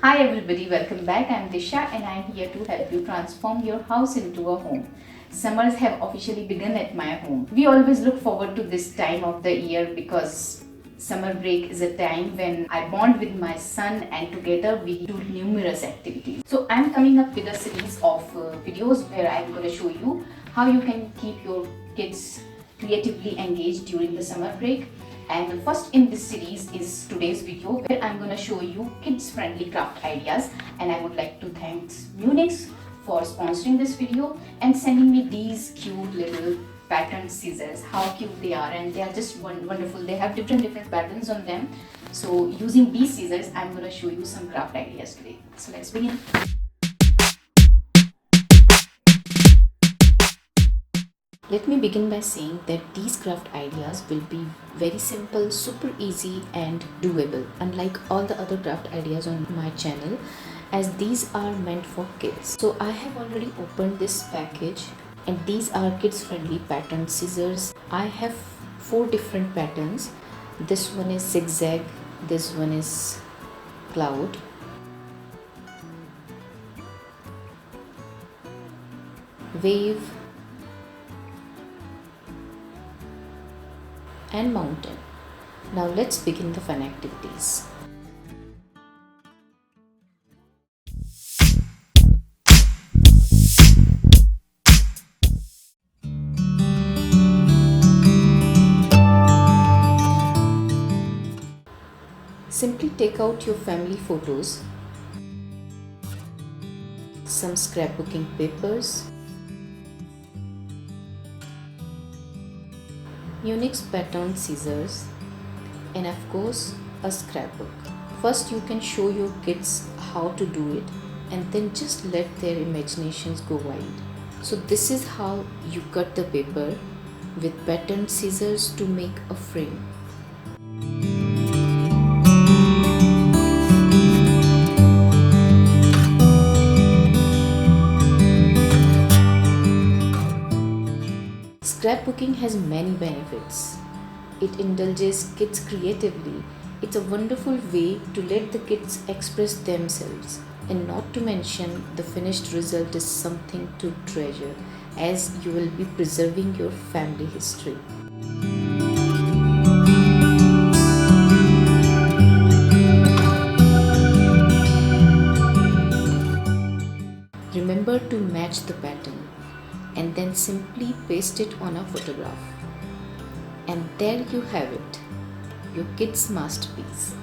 Hi everybody, welcome back. I'm Disha and I'm here to help you transform your house into a home. Summers have officially begun at my home. We always look forward to this time of the year because summer break is a time when I bond with my son and together we do numerous activities. So I'm coming up with a series of videos where I'm going to show you how you can keep your kids creatively engaged during the summer break. And the first in this series is today's video where I'm going to show you kids friendly craft ideas, and I would like to thank Munix for sponsoring this video and sending me these cute little patterned scissors. How cute they are, and they are just wonderful. They have different patterns on them. So using these scissors I'm going to show you some craft ideas today. So let's begin. Let me begin by saying that these craft ideas will be very simple, super easy and doable, unlike all the other craft ideas on my channel, as these are meant for kids. So I have already opened this package and these are kids friendly patterned scissors. I have 4 different patterns. This one is zigzag, this one is cloud, wave and mountain. Now let's begin the fun activities. Simply take out your family photos, some scrapbooking papers, Munix patterned scissors, and of course a scrapbook. First you can show your kids how to do it and then just let their imaginations go wild. So this is how you cut the paper with patterned scissors to make a frame. Scrapbooking has many benefits. It indulges kids creatively. It's a wonderful way to let the kids express themselves. And not to mention, the finished result is something to treasure, as you will be preserving your family history. Remember to match the pattern and then simply paste it on a photograph. And there you have it, your kid's masterpiece.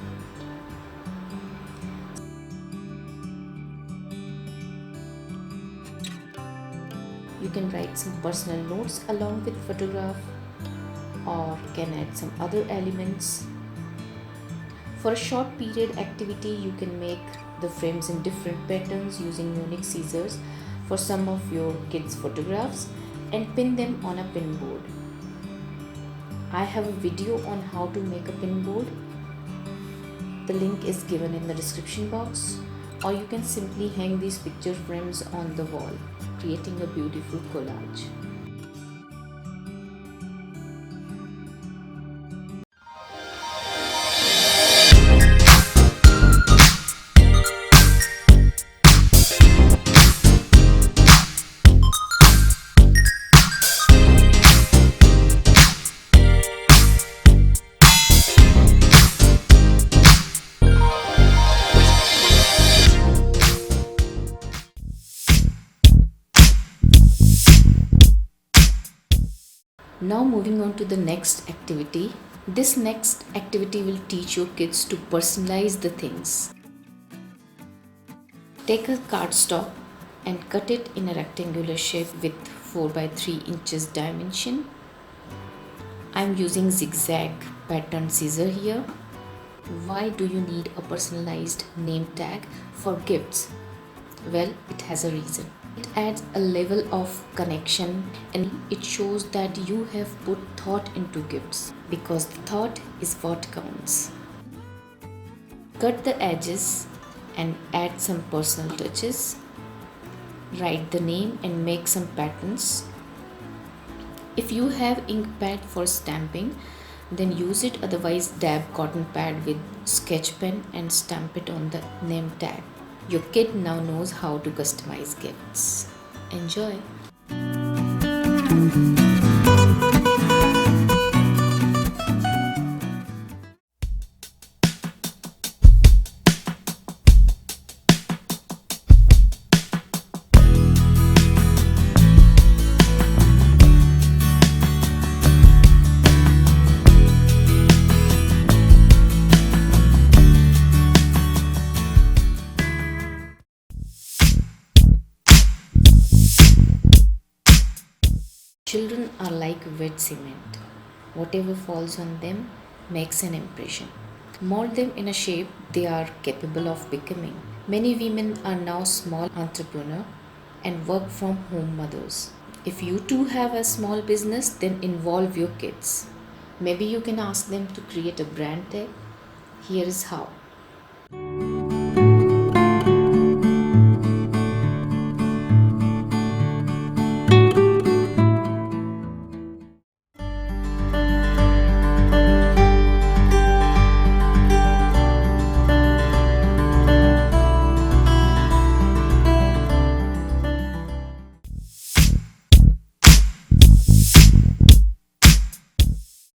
You can write some personal notes along with photograph, or can add some other elements. For a short period activity, you can make the frames in different patterns using Munix scissors for some of your kids' photographs and pin them on a pin board. I have a video on how to make a pin board. The link is given in the description box, or you can simply hang these picture frames on the wall, creating a beautiful collage. Now moving on to the next activity. This next activity will teach your kids to personalize the things. Take a cardstock and cut it in a rectangular shape with 4 by 3 inches dimension. I am using zigzag pattern scissor here. Why do you need a personalized name tag for gifts? Well, it has a reason. It adds a level of connection and it shows that you have put thought into gifts, because the thought is what counts. Cut the edges and add some personal touches. Write the name and make some patterns. If you have ink pad for stamping, then use it, otherwise dab cotton pad with sketch pen and stamp it on the name tag. Your kid now knows how to customize gifts. Enjoy! Children are like wet cement. Whatever falls on them makes an impression. Mold them in a shape they are capable of becoming. Many women are now small entrepreneurs and work from home mothers. If you too have a small business, then involve your kids. Maybe you can ask them to create a brand tag. Here is how.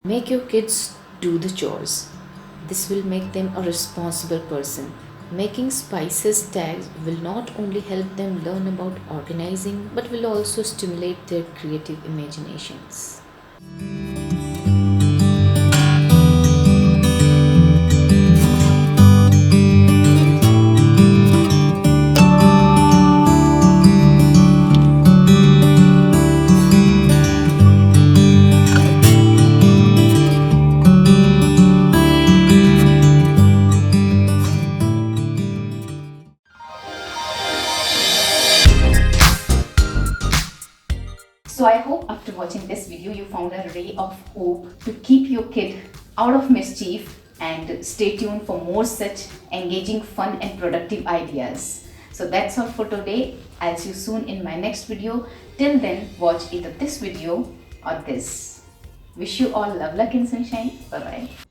Make your kids do the chores. This will make them a responsible person. Making spices tags will not only help them learn about organizing but will also stimulate their creative imaginations. So I hope after watching this video you found a ray of hope to keep your kid out of mischief, and stay tuned for more such engaging, fun and productive ideas. So that's all for today. I'll see you soon in my next video. Till then, watch either this video or this. Wish you all love, luck and sunshine. Bye bye.